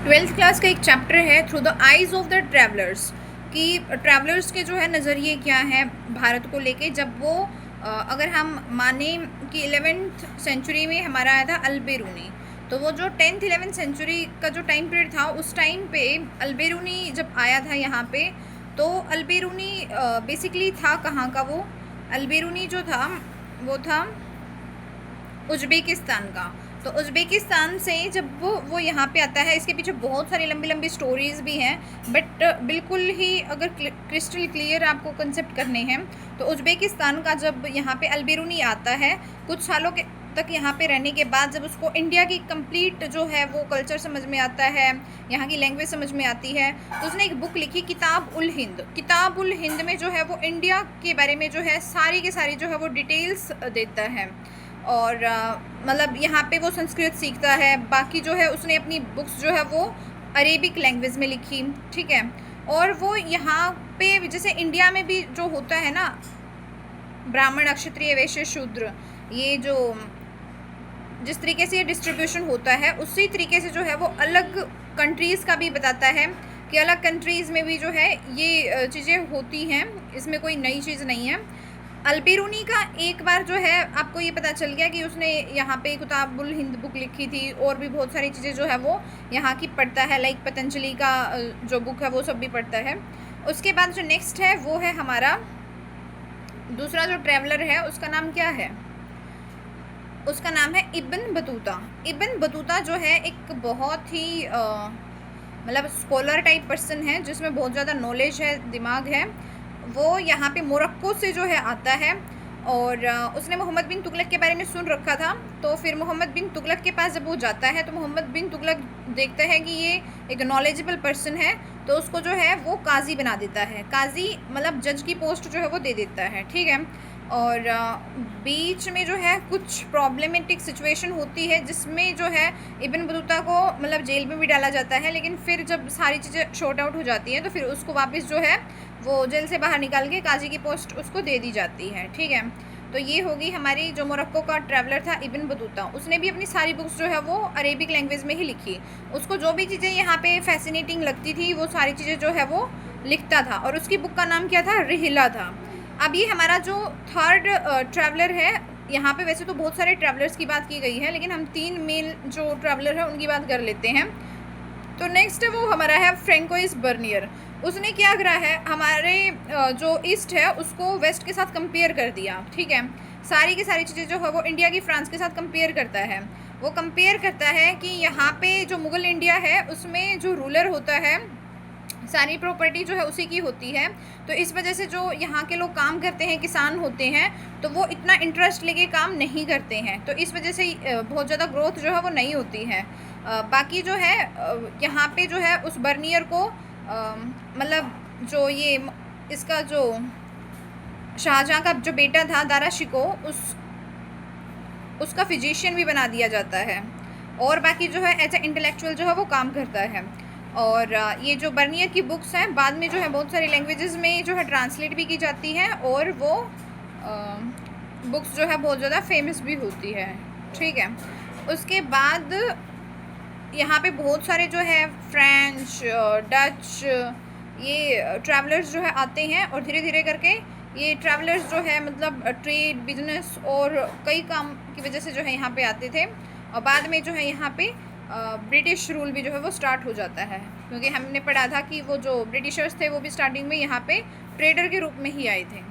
Twelfth class का एक chapter है through the eyes of the travellers कि ट्रैवलर्स के जो है नज़रिए क्या हैं भारत को लेके। जब वो अगर हम माने कि 11th सेंचुरी में हमारा आया था अल्बेरूनी, तो वो जो 10th 11th सेंचुरी का जो टाइम पीरियड था उस टाइम पे अल्बेरूनी जब आया था यहाँ पे, तो अल्बेरूनी बेसिकली था कहाँ का वो अल्बेरूनी जो था वो था उज़्बेकिस्तान का। तो उज़्बेकिस्तान से जब वो यहाँ पे आता है, इसके पीछे बहुत सारी लंबी लंबी स्टोरीज़ भी हैं, बट बिल्कुल ही अगर क्रिस्टल क्लियर आपको कंसेप्ट करने हैं तो उज़्बेकिस्तान का जब यहाँ पे अल्बेरूनी आता है कुछ सालों के तक यहाँ पे रहने के बाद, जब उसको इंडिया की कंप्लीट जो है वो कल्चर समझ में आता है, यहाँ की लैंग्वेज समझ में आती है, तो उसने एक बुक लिखी किताब उल हिंद। किताब उल हिंद में जो है वो इंडिया के बारे में जो है सारी के सारी जो है वो डिटेल्स देता है। और मतलब यहाँ पे वो संस्कृत सीखता है। बाकी जो है उसने अपनी बुक्स जो है वो अरेबिक लैंग्वेज में लिखी, ठीक है। और वो यहाँ पे जैसे इंडिया में भी जो होता है ना, ब्राह्मण क्षत्रिय वैश्य शूद्र, ये जो जिस तरीके से ये डिस्ट्रीब्यूशन होता है उसी तरीके से जो है वो अलग कंट्रीज़ का भी बताता है कि अलग कंट्रीज़ में भी जो है ये चीज़ें होती हैं, इसमें कोई नई चीज़ नहीं है। अल्बेरूनी का एक बार जो है आपको ये पता चल गया कि उसने यहाँ पे किताबुल हिंद बुक लिखी थी, और भी बहुत सारी चीज़ें जो है वो यहाँ की पढ़ता है, लाइक पतंजलि का जो बुक है वो सब भी पढ़ता है। उसके बाद जो नेक्स्ट है वो है हमारा दूसरा जो ट्रैवलर है, उसका नाम क्या है? उसका नाम है इब्न बतूता। इब्न बतूता जो है एक बहुत ही मतलब स्कॉलर टाइप पर्सन है जिसमें बहुत ज़्यादा नॉलेज है, दिमाग है। वो यहाँ पे मोरक्को से जो है आता है, और उसने मोहम्मद बिन तुगलक के बारे में सुन रखा था। तो फिर मोहम्मद बिन तुगलक के पास जब वो जाता है तो मोहम्मद बिन तुगलक देखता है कि ये एक नॉलेजेबल पर्सन है, तो उसको जो है वो काजी बना देता है। काजी मतलब जज की पोस्ट जो है वो दे देता है, ठीक है। और बीच में जो है कुछ प्रॉब्लमेटिक सिचुएशन होती है जिसमें जो है इब्न बतूता को मतलब जेल में भी डाला जाता है, लेकिन फिर जब सारी चीज़ें शॉर्ट आउट हो जाती हैं तो फिर उसको वापस जो है वो जेल से बाहर निकाल के काजी की पोस्ट उसको दे दी जाती है, ठीक है। तो ये होगी हमारी जो मोरक्को का ट्रैवलर था इब्न बतूता। उसने भी अपनी सारी बुक्स जो है वो अरेबिक लैंग्वेज में ही लिखी। उसको जो भी चीज़ें यहाँ पे फैसिनेटिंग लगती थी वो सारी चीज़ें जो है वो लिखता था, और उसकी बुक का नाम क्या था? रिहिला था। अब ये हमारा जो थर्ड ट्रैवलर है, यहाँ पे वैसे तो बहुत सारे ट्रैवलर्स की बात की गई है, लेकिन हम 3 मेन जो ट्रैवलर है उनकी बात कर लेते हैं। तो नेक्स्ट वो हमारा है फ्रेंकोइस बर्नियर। उसने क्या करा है, हमारे जो ईस्ट है उसको वेस्ट के साथ कंपेयर कर दिया, ठीक है। सारी की सारी चीज़ें जो है वो इंडिया की फ्रांस के साथ कंपेयर करता है। वो कंपेयर करता है कि यहाँ पे जो मुग़ल इंडिया है उसमें जो रूलर होता है सारी प्रॉपर्टी जो है उसी की होती है। तो इस वजह से जो यहाँ के लोग काम करते हैं, किसान होते हैं, तो वो इतना इंटरेस्ट लेके काम नहीं करते हैं, तो इस वजह से बहुत ज़्यादा ग्रोथ जो है वो नहीं होती है। बाकी जो है यहाँ पे जो है उस बर्नियर को मतलब जो ये इसका जो शाहजहाँ का जो बेटा था दारा शिको, उसका फिजिशियन भी बना दिया जाता है, और बाकी जो है एज ए इंटेलेक्चुअल जो है वो काम करता है। और ये जो बर्नियर की बुक्स हैं बाद में जो है बहुत सारी लैंग्वेजेस में जो है ट्रांसलेट भी की जाती हैं, और वो बुक्स जो है बहुत ज़्यादा फेमस भी होती है, ठीक है। उसके बाद यहाँ पे बहुत सारे जो है फ्रेंच, डच, ये ट्रैवलर्स जो है आते हैं, और धीरे धीरे करके ये ट्रैवलर्स जो है मतलब ट्रेड, बिजनेस और कई काम की वजह से जो है यहाँ पे आते थे। और बाद में जो है यहाँ पे ब्रिटिश रूल भी जो है वो स्टार्ट हो जाता है, क्योंकि हमने पढ़ा था कि वो जो ब्रिटिशर्स थे वो भी स्टार्टिंग में यहाँ पे ट्रेडर के रूप में ही आए थे।